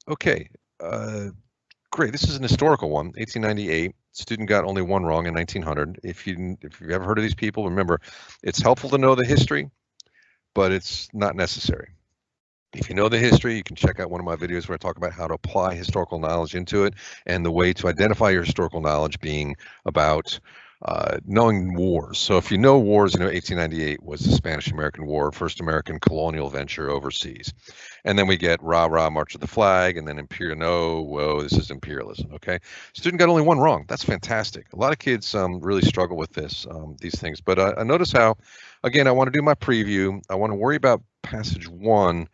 Okay, great. This is an historical one, 1898. Student got only one wrong in 1900. If you've ever heard of these people, remember, it's helpful to know the history, but it's not necessary. If you know the history, you can check out one of my videos where I talk about how to apply historical knowledge into it, and the way to identify your historical knowledge being about knowing wars. So if you know wars, 1898 was the Spanish-American War, first American colonial venture overseas. And then we get rah rah March of the Flag, and then imperial. No, whoa, this is imperialism. Okay, student got only one wrong. That's fantastic. A lot of kids really struggle with these things. But I notice how, again, I want to do my preview. I want to worry about passage one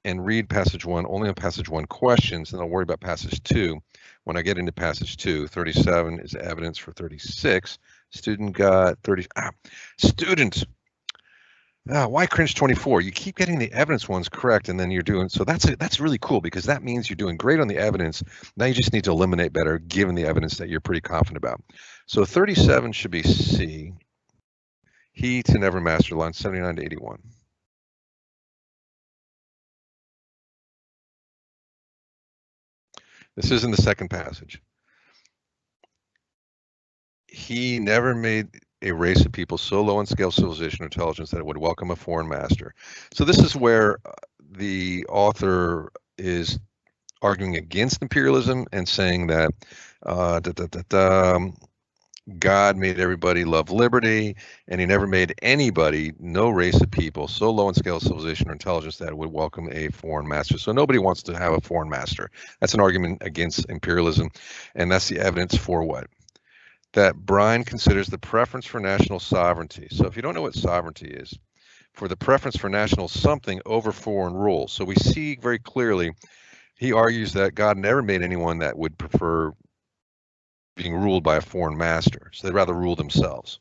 and read passage one only on passage one questions, and I'll worry about passage two when I get into passage two. 37 is evidence for 36. Student got 30. Student. Why cringe 24? You keep getting the evidence ones correct, and then you're doing so. That's really cool because that means you're doing great on the evidence. Now you just need to eliminate better given the evidence that you're pretty confident about. So 37 should be C. He to never master, line 79 to 81. This is in the second passage. He never made a race of people so low in scale of civilization or intelligence that it would welcome a foreign master. So this is where the author is arguing against imperialism and saying that God made everybody love liberty, and he never made anybody, no race of people, so low in scale of civilization or intelligence that it would welcome a foreign master. So nobody wants to have a foreign master. That's an argument against imperialism, and that's the evidence for what? That Brine considers the preference for national sovereignty. So if you don't know what sovereignty is, for the preference for national something over foreign rule. So we see very clearly, he argues that God never made anyone that would prefer being ruled by a foreign master. So they'd rather rule themselves.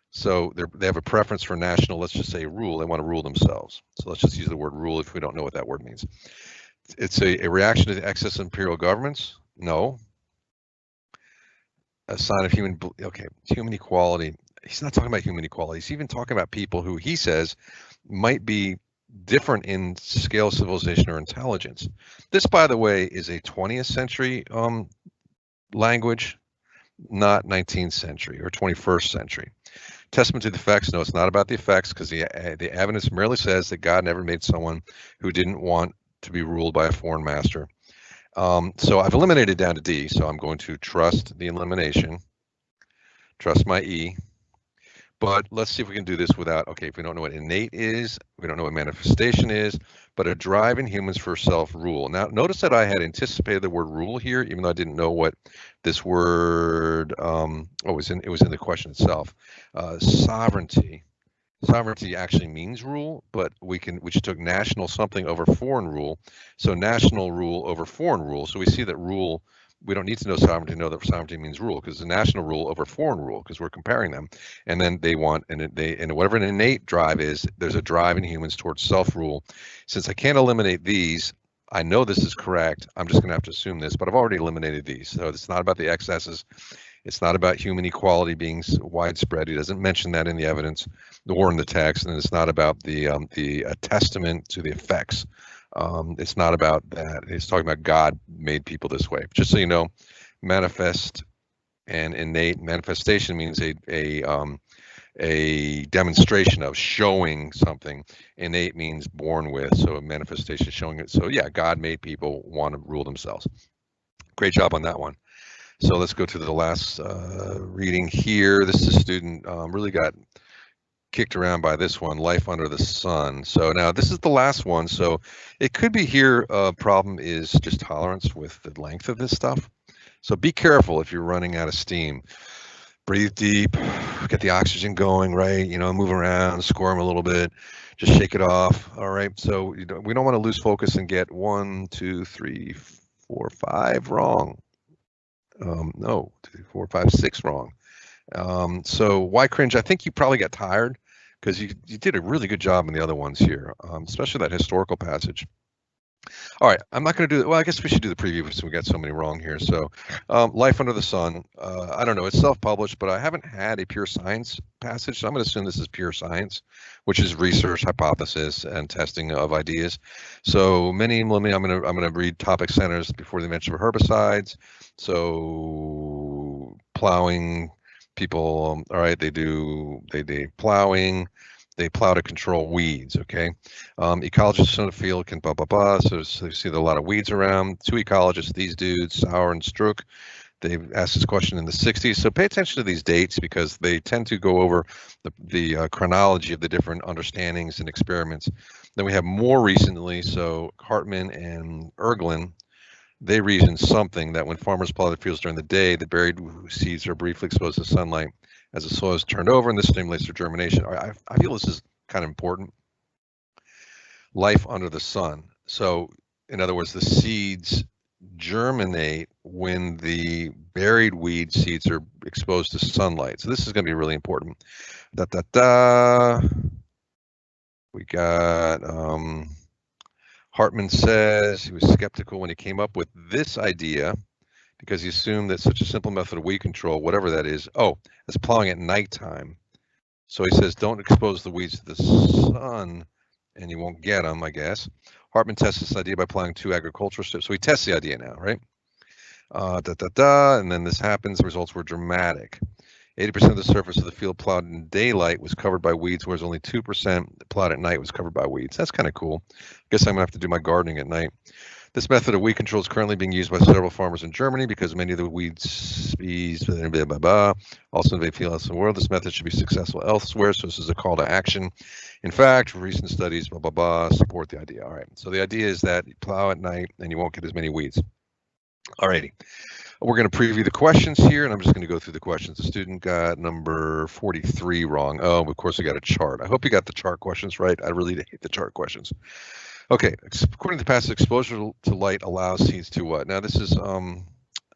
So they have a preference for national, let's just say rule. They want to rule themselves. So let's just use the word rule if we don't know what that word means. It's a reaction to the excess of imperial governments? No. A sign of human equality. He's not talking about human equality. He's even talking about people who he says might be different in scale of civilization or intelligence. This, by the way, is a 20th century language, not 19th century or 21st century. Testament to the effects. No, it's not about the effects because the evidence merely says that God never made someone who didn't want to be ruled by a foreign master. So I've eliminated down to D, so I'm going to trust the elimination, trust my E. But let's see if we can do this without, okay, if we don't know what innate is, we don't know what manifestation is, but a drive in humans for self-rule. Now, notice that I had anticipated the word rule here, even though I didn't know what this word, it was in the question itself. Sovereignty. Sovereignty actually means rule, but we just took national something over foreign rule. So national rule over foreign rule. So we see that rule, we don't need to know sovereignty to know that sovereignty means rule, because the national rule over foreign rule, because we're comparing them. And then they want, and whatever an innate drive is, there's a drive in humans towards self-rule. Since I can't eliminate these, I know this is correct. I'm just going to have to assume this, but I've already eliminated these. So it's not about the excesses. It's not about human equality being widespread. He doesn't mention that in the evidence or in the text, and it's not about the testament to the effects. It's not about that. It's talking about God made people this way. Just so you know, manifest and innate. Manifestation means a demonstration of showing something. Innate means born with. So a manifestation showing it. So yeah, God made people want to rule themselves. Great job on that one. So let's go to the last reading here. This is a student really got kicked around by this one, Life Under the Sun. So now this is the last one. So it could be here problem is just tolerance with the length of this stuff. So be careful if you're running out of steam. Breathe deep, get the oxygen going, right? Move around, squirm a little bit, just shake it off. All right. So we don't want to lose focus and get 1, 2, 3, 4, 5 wrong. No, 2, 4, 5, 6 wrong. So why cringe? I think you probably got tired because you did a really good job in the other ones here, especially that historical passage. All right, I'm not going to do. Well, I guess we should do the preview since we got so many wrong here. So, Life Under the Sun. I don't know. It's self-published, but I haven't had a pure science passage, so I'm going to assume this is pure science, which is research, hypothesis, and testing of ideas. So I'm going to read topic centers before the mention of herbicides. So plowing, people. All right, they plowing. They plow to control weeds, okay? Ecologists in the field can blah, blah, blah. So you see a lot of weeds around. Two ecologists, these dudes, Sauer and Strook, they've asked this question in the 60s. So pay attention to these dates because they tend to go over the chronology of the different understandings and experiments. Then we have more recently, so Hartman and Erglin, they reasoned something that when farmers plow the fields during the day, the buried seeds are briefly exposed to sunlight as the soil is turned over, and this stimulates their germination. I feel this is kind of important. Life under the sun. So, in other words, the seeds germinate when the buried weed seeds are exposed to sunlight. So this is going to be really important. We got Hartman says he was skeptical when he came up with this idea because he assumed that such a simple method of weed control, whatever that is, is plowing at nighttime. So he says, don't expose the weeds to the sun and you won't get them, I guess. Hartman tests this idea by plowing 2 agricultural strips. So he tests the idea now, right? And then this happens. The results were dramatic. 80% of the surface of the field plowed in daylight was covered by weeds, whereas only 2% plowed at night was covered by weeds. That's kind of cool. I guess I'm going to have to do my gardening at night. This method of weed control is currently being used by several farmers in Germany because many of the weed species also invade fields in the world. This method should be successful elsewhere, so this is a call to action. In fact, recent studies, support the idea. All right, so the idea is that you plow at night and you won't get as many weeds. All righty. We're going to preview the questions here, and I'm just going to go through the questions. The student got number 43 wrong. Oh, of course, I got a chart. I hope you got the chart questions right. I really hate the chart questions. Okay, according to the passage, exposure to light allows seeds to what? Now, this is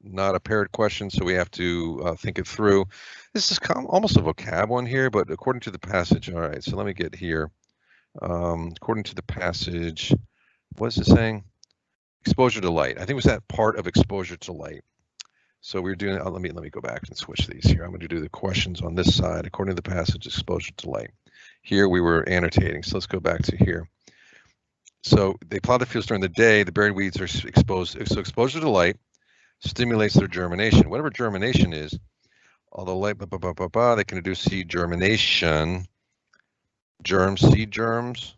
not a paired question, so we have to think it through. This is almost a vocab one here, but according to the passage, all right, so let me get here. According to the passage, what is it saying? Exposure to light. I think it was that part of exposure to light. So we're doing, let me go back and switch these here. I'm going to do the questions on this side. According to the passage, exposure to light. Here we were annotating, so let's go back to here. So they plow the fields during the day, the buried weeds are exposed. So exposure to light stimulates their germination. Whatever germination is, although light, they can induce seed germination. Seed germs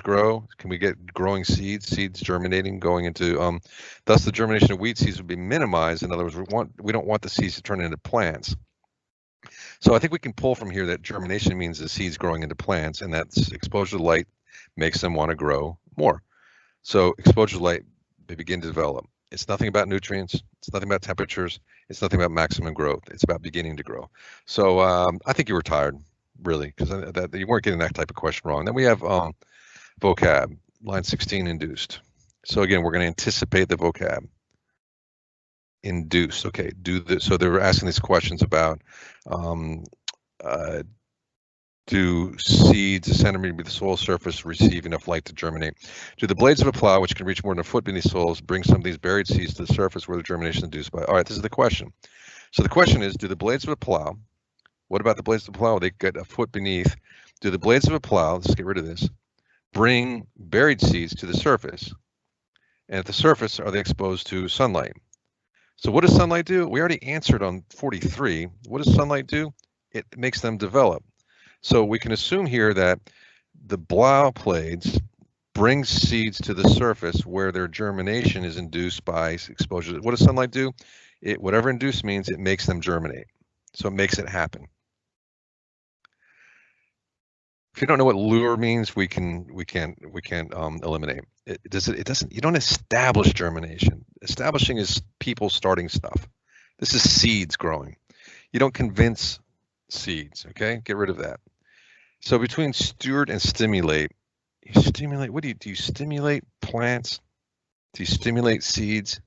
grow. Can we get growing seeds germinating, going into, thus the germination of weed seeds would be minimized. In other words, we don't want the seeds to turn into plants. So I think we can pull from here that germination means the seeds growing into plants, and that's exposure to light makes them want to grow more. So exposure to light, they begin to develop. It's nothing about nutrients. It's nothing about temperatures. It's nothing about maximum growth. It's about beginning to grow. So I think you were tired, really, because you weren't getting that type of question wrong. Then we have vocab, line 16, induced. So again, we're going to anticipate the vocab. Induced. Okay, so they were asking these questions about do seeds a centimeter beneath the soil surface receive enough light to germinate? Do the blades of a plow, which can reach more than a foot beneath soils, bring some of these buried seeds to the surface where the germination is induced by? All right, this is the question. So the question is, do the blades of a plow, what about the blades of a plow? They get a foot beneath. Do the blades of a plow, let's get rid of this, bring buried seeds to the surface? And at the surface, are they exposed to sunlight? So what does sunlight do? We already answered on 43. What does sunlight do? It makes them develop. So we can assume here that the plow blades bring seeds to the surface where their germination is induced by exposure. What does sunlight do? Whatever induced means, it makes them germinate. So it makes it happen. If you don't know what lure means, we can eliminate. It doesn't. You don't establish germination. Establishing is people starting stuff. This is seeds growing. You don't convince seeds. Okay, get rid of that. So between steward and stimulate, you stimulate. What do you stimulate plants? Do you stimulate seeds?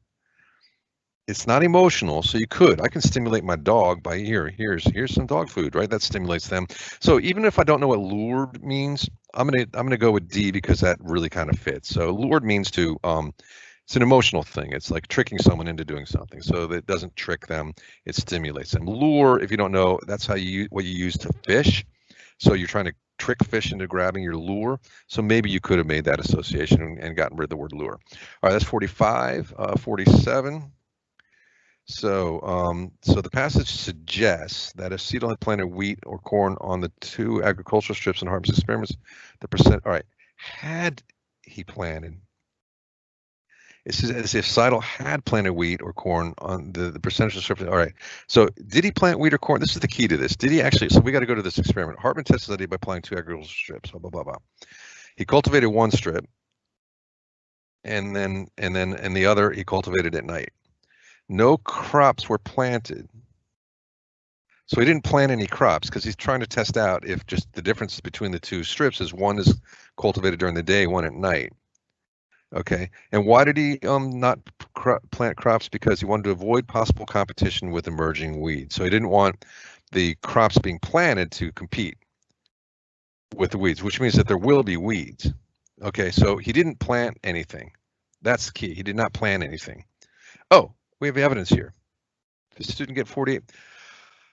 It's not emotional, so I can stimulate my dog by here's some dog food, right? That stimulates them. So even if I don't know what lured means, I'm gonna go with D because that really kind of fits. So lured means to it's an emotional thing. It's like tricking someone into doing something. So that doesn't trick them, it stimulates them. Lure, if you don't know, that's how what you use to fish. So you're trying to trick fish into grabbing your lure. So maybe you could have made that association and gotten rid of the word lure. All right, that's 45, 47. So the passage suggests that if Seidel had planted wheat or corn on the 2 agricultural strips in harvest experiments, the percent, all right, had he planted, it says as if Seidel had planted wheat or corn on the percentage of strips. All right, so did he plant wheat or corn? This is the key to this. Did he actually, so we got to go to this experiment. Hartman tested that by planting 2 agricultural strips, blah, blah, blah, blah. He cultivated 1 strip, and then the other he cultivated at night. No crops were planted. So he didn't plant any crops because he's trying to test out if just the difference between the 2 strips is one is cultivated during the day, one at night. Okay, and why did he not plant crops? Because he wanted to avoid possible competition with emerging weeds. So he didn't want the crops being planted to compete with the weeds, which means that there will be weeds. Okay, so he didn't plant anything. That's the key. He did not plant anything. Oh, we have evidence here. Did the student get 48?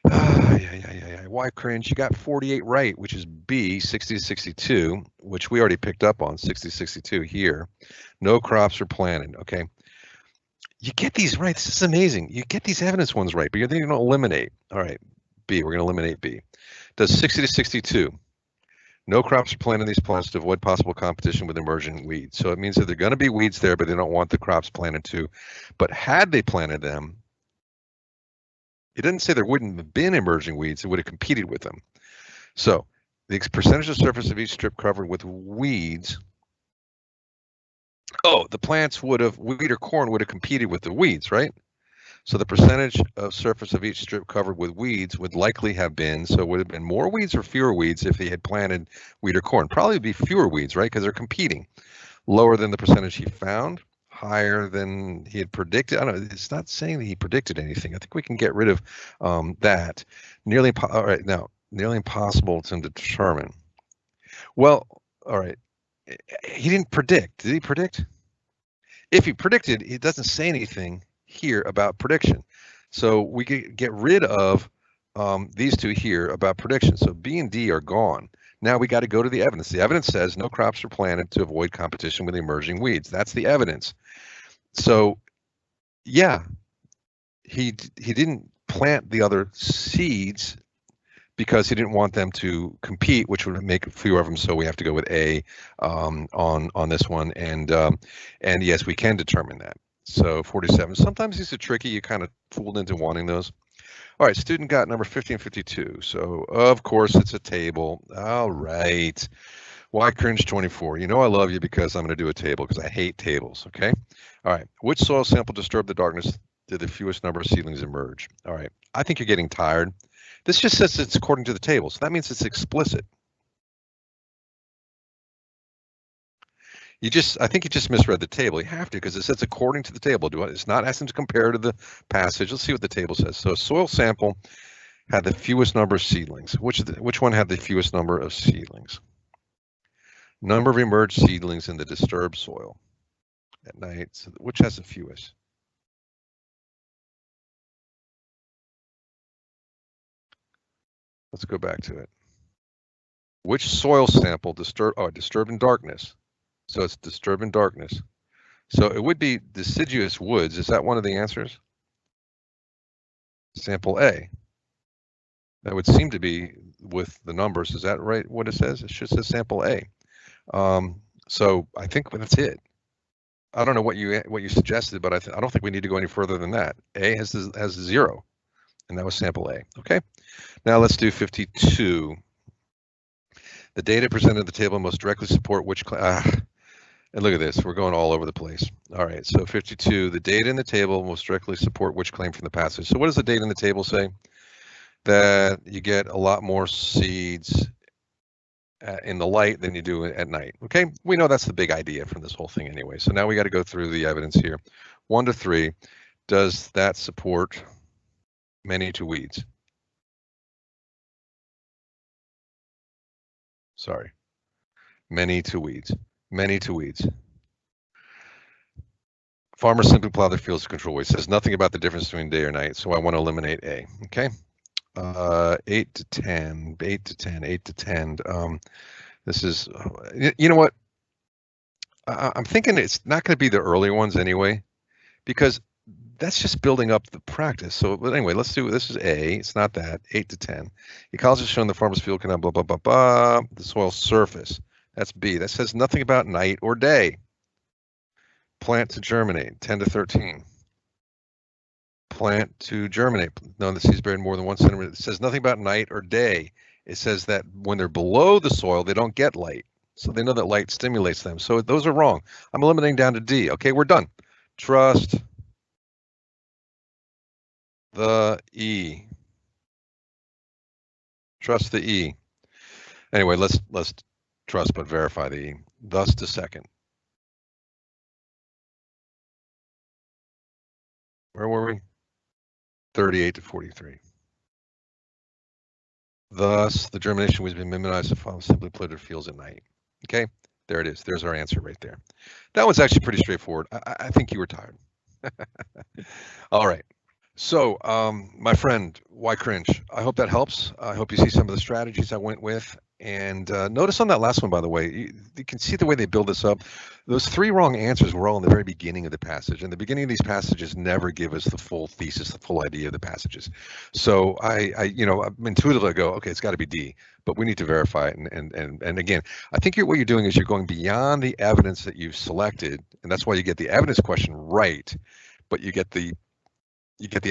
Yeah. Why cringe? You got 48 right, which is B, 60 to 62, which we already picked up on, 60 to 62 here. No crops are planted, okay? You get these right. This is amazing. You get these evidence ones right, but you're going to eliminate. All right, B, we're going to eliminate B. Does 60 to 62. No crops are planted in these plots to avoid possible competition with emerging weeds. So it means that there are going to be weeds there, but they don't want the crops planted too. But had they planted them, it doesn't say there wouldn't have been emerging weeds. It would have competed with them. So the percentage of surface of each strip covered with weeds. Oh, the plants would have, wheat or corn would have competed with the weeds, right? So the percentage of surface of each strip covered with weeds would likely have been, so it would have been more weeds or fewer weeds if he had planted wheat or corn. Probably be fewer weeds, right? Because they're competing. Lower than the percentage he found, higher than he had predicted. I don't know. It's not saying that he predicted anything. I think we can get rid of that. All right, now, nearly impossible to determine. Well, all right. He didn't predict. Did he predict? If he predicted, it doesn't say anything here about prediction. So we could get rid of these 2 here about prediction. So B and D are gone. Now we got to go to the evidence. The evidence says no crops are planted to avoid competition with emerging weeds. That's the evidence. So yeah, he didn't plant the other seeds because he didn't want them to compete, which would make fewer of them. So we have to go with A on this one. And yes, we can determine that. So 47. Sometimes these are tricky. You kind of fooled into wanting those. All right, student got number 50 and 52. So of course it's a table. All right. Why cringe 24? You know I love you because I'm going to do a table because I hate tables. Okay. All right. Which soil sample disturbed the darkness did the fewest number of seedlings emerge? All right. I think you're getting tired. This just says it's according to the table, so that means it's explicit. I think you just misread the table. You have to, because it says according to the table. It's not asking to compare to the passage. Let's see what the table says. So a soil sample had the fewest number of seedlings. Which one had the fewest number of seedlings? Number of emerged seedlings in the disturbed soil at night. So which has the fewest? Let's go back to it. Which soil sample disturbed in darkness? So it's disturbed in darkness. So it would be deciduous woods. Is that one of the answers? Sample A. That would seem to be with the numbers. Is that right? What it says? It should say sample A. So I think that's it. I don't know what you suggested, but I don't think we need to go any further than that. A has 0, and that was sample A. Okay. Now let's do 52. The data presented in the table most directly support which and look at this, we're going all over the place. All right, so 52, the data in the table most directly support which claim from the passage. So what does the data in the table say? That you get a lot more seeds in the light than you do at night. Okay, we know that's the big idea from this whole thing anyway. So now we got to go through the evidence here. 1 to 3, does that support many to weeds? Sorry. Many to weeds. Many to weeds. Farmers simply plow their fields to control waste. Says nothing about the difference between day or night, so I want to eliminate A. Okay. 8 to 10, 8 to 10, 8 to 10. This is, you know what? I'm thinking it's not going to be the early ones anyway, because that's just building up the practice. So, but anyway, let's do, this is A. It's not that. 8 to 10. Ecology has shown the farmer's field can have blah, blah, blah, blah. The soil surface. That's B. That says nothing about night or day. Plant to germinate. 10 to 13. Plant to germinate. No, the seeds buried more than 1 centimeter. It says nothing about night or day. It says that when they're below the soil, they don't get light. So they know that light stimulates them. So those are wrong. I'm eliminating down to D. Okay, we're done. Trust the E. Trust the E. Anyway, let's trust but verify the E. Thus to second. Where were we? 38 to 43. Thus, the germination was being minimized to follow simply planted fields at night. Okay, there it is. There's our answer right there. That one's actually pretty straightforward. I think you were tired. All right. So, my friend, why cringe? I hope that helps. I hope you see some of the strategies I went with. And notice on that last one, by the way, you can see the way they build this up. Those 3 wrong answers were all in the very beginning of the passage. And the beginning of these passages never give us the full thesis, the full idea of the passages. So I intuitively go, okay, it's got to be D, but we need to verify it. And again, I think what you're doing is you're going beyond the evidence that you've selected, and that's why you get the evidence question right, but you get the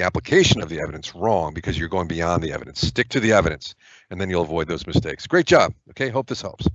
application of the evidence wrong because you're going beyond the evidence. Stick to the evidence, and then you'll avoid those mistakes. Great job. Okay, hope this helps.